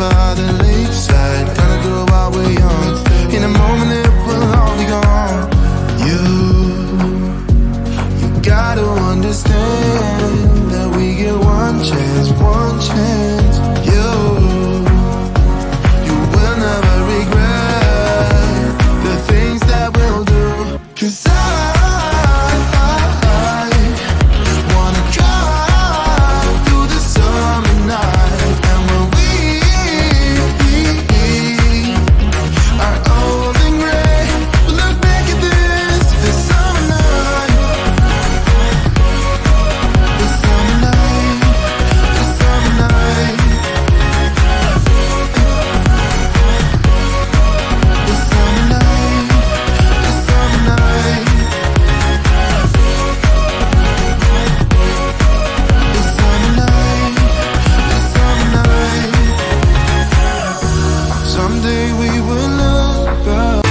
by the lakeside, gonna do it while we're young. In a moment it will all be gone. You gotta understand that we get one chance, one chance. You will never regret the things that we'll do. 'Cause I wanna drive through the summer night, and when we are old and gray, we'll look back at this summer night, the summer night, the summer night, the summer night, the summer night, the summer night, the summer night. Someday we will look back.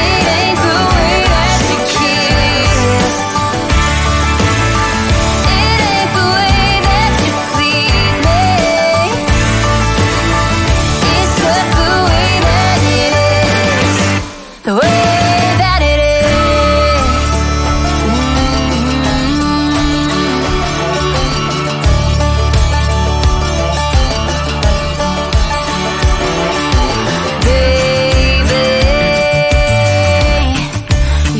It ain't the way that you kiss. It ain't the way that you please me. It's just the way that it is. The way that it is. Baby,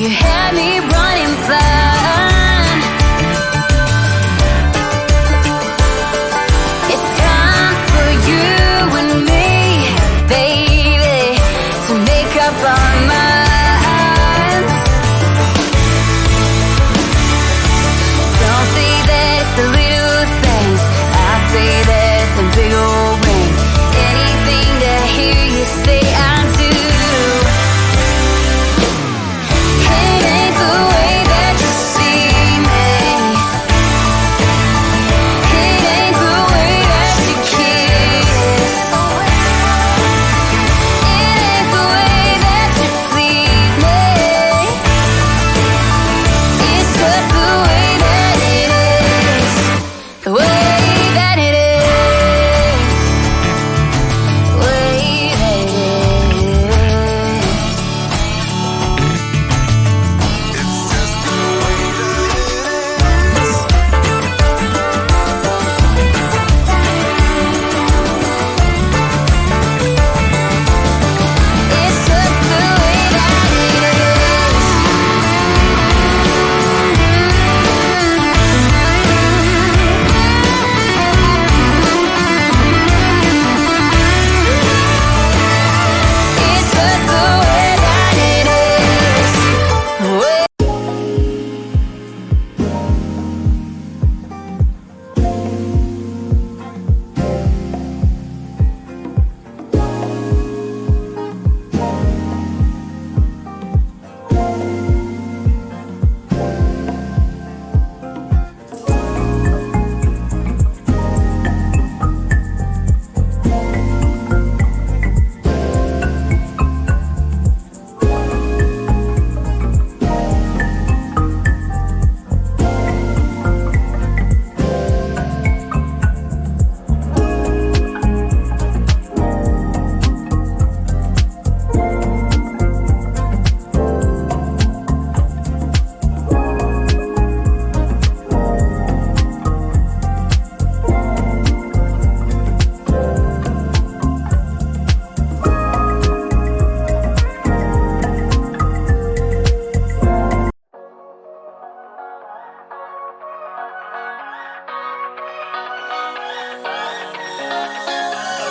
you had me running blind. It's time for you and me, baby, to make up our minds. Some say that it's the little things, I say that it's a big old ring. Anything to hear you say I do. It ain't the way that you see me. It ain't the way that you kiss. It ain't the way that you please me. It's just the way that it is. The way that it is. Way that it is. It's just the way that it is. It's just the way that it is. It's just the way that it is. Way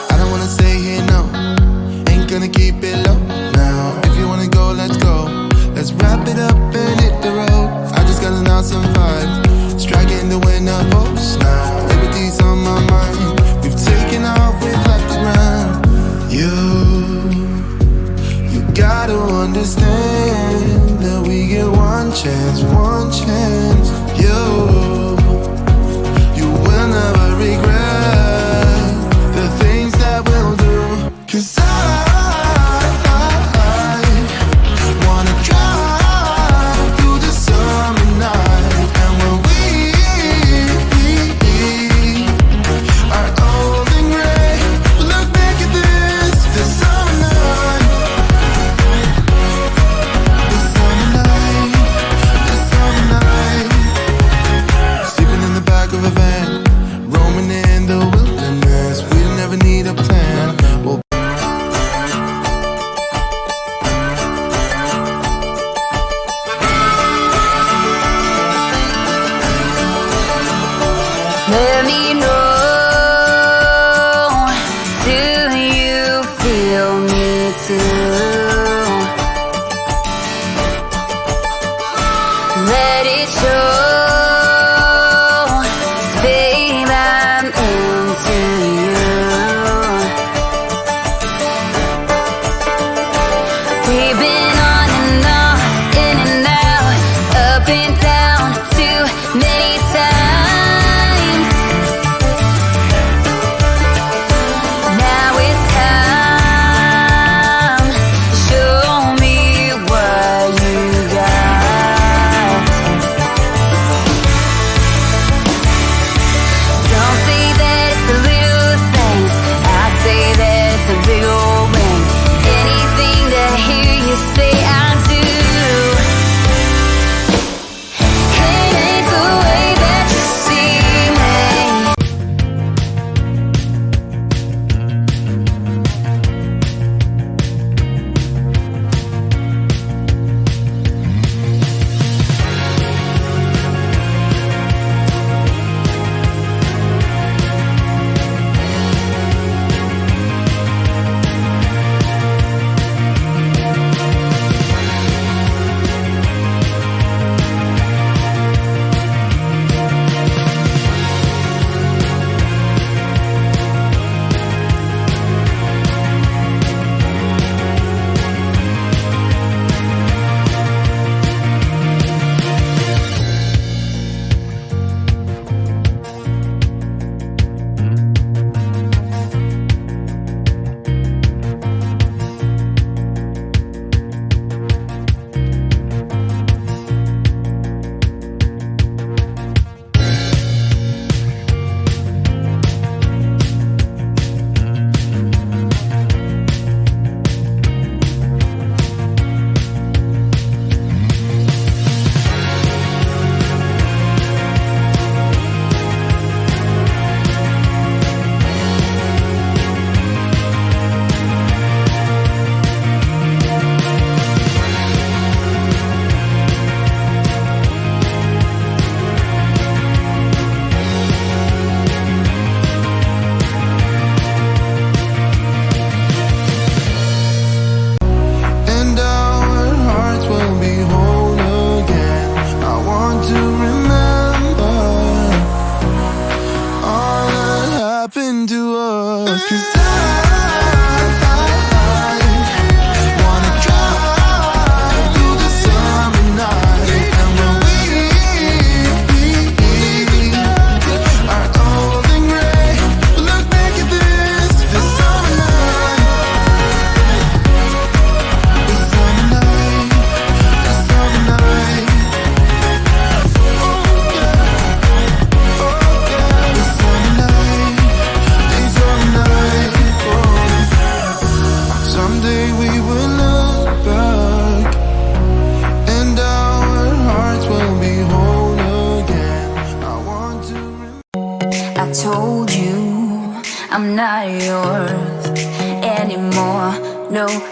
I don't wanna stay here, no. Ain't gonna keep it low now. If you wanna go, let's go. Let's wrap it up and hit the road. I just got an awesome vibe, striking the winner post now. Liberty's on my mind. We've taken off, we've left the ground. You gotta understand that we get one chance, one chance. You will never regret the things that we'll do. 'Cause I wanna drive through the summer night, and when we are old and gray, we'll look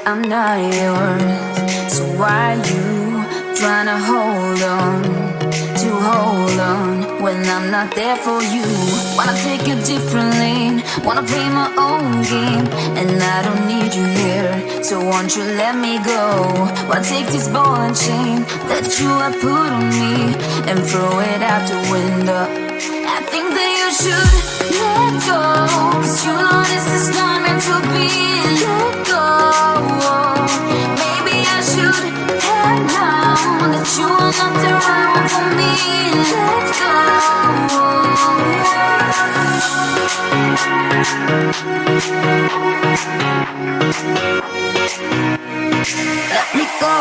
I'm not yours. So why you trying to hold on? To hold on when I'm not there for you. Wanna take a different lane, wanna play my own game, and I don't need you here, so won't you let me go? Wanna take this ball and chain that you have put on me and throw it out the window. I think that you should let go, 'cause you know this is not meant to be. Let go. Maybe I should have known that you are not the right one for me. Let go. Let me go.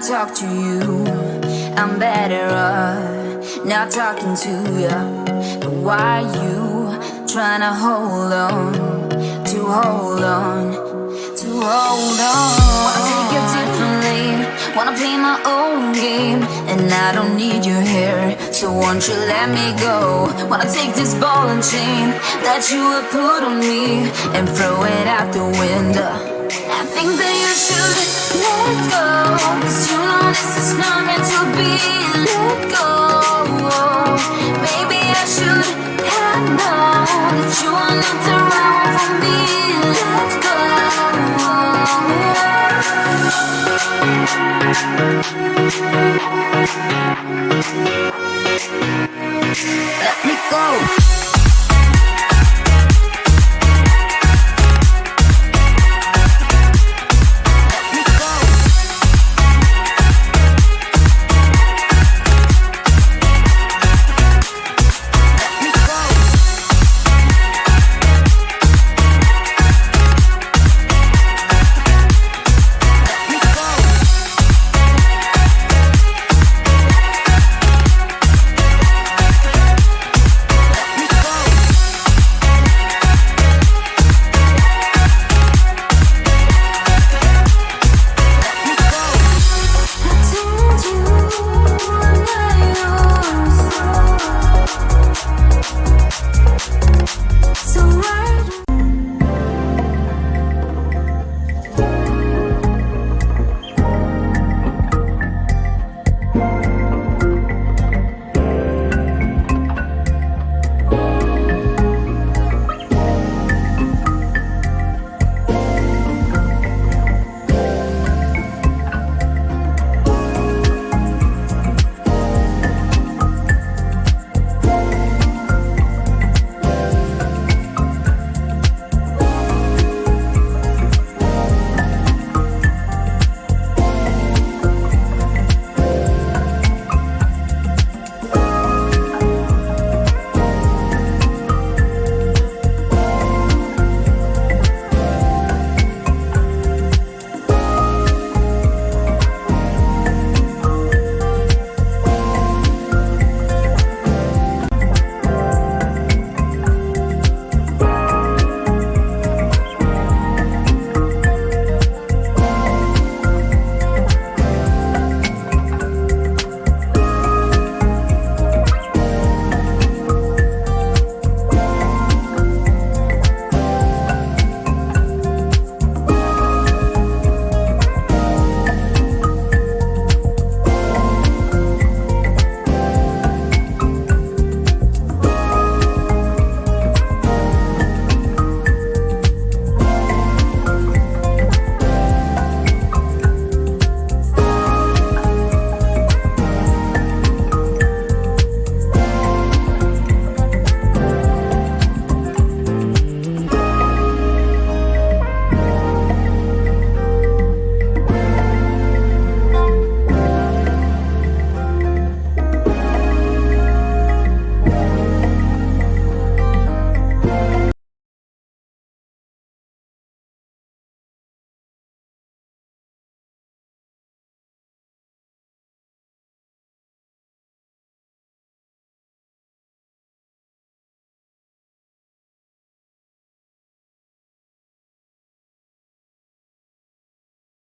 Talk to you, I'm better off not talking to you. But why you trying to hold on, to hold on, to hold on? Wanna take it differently, wanna play my own game, and I don't need you here, so won't you let me go? Wanna take this ball and chain that you have put on me and throw it out the window. I think that you should let go, 'cause you know this is not meant to be. Let go.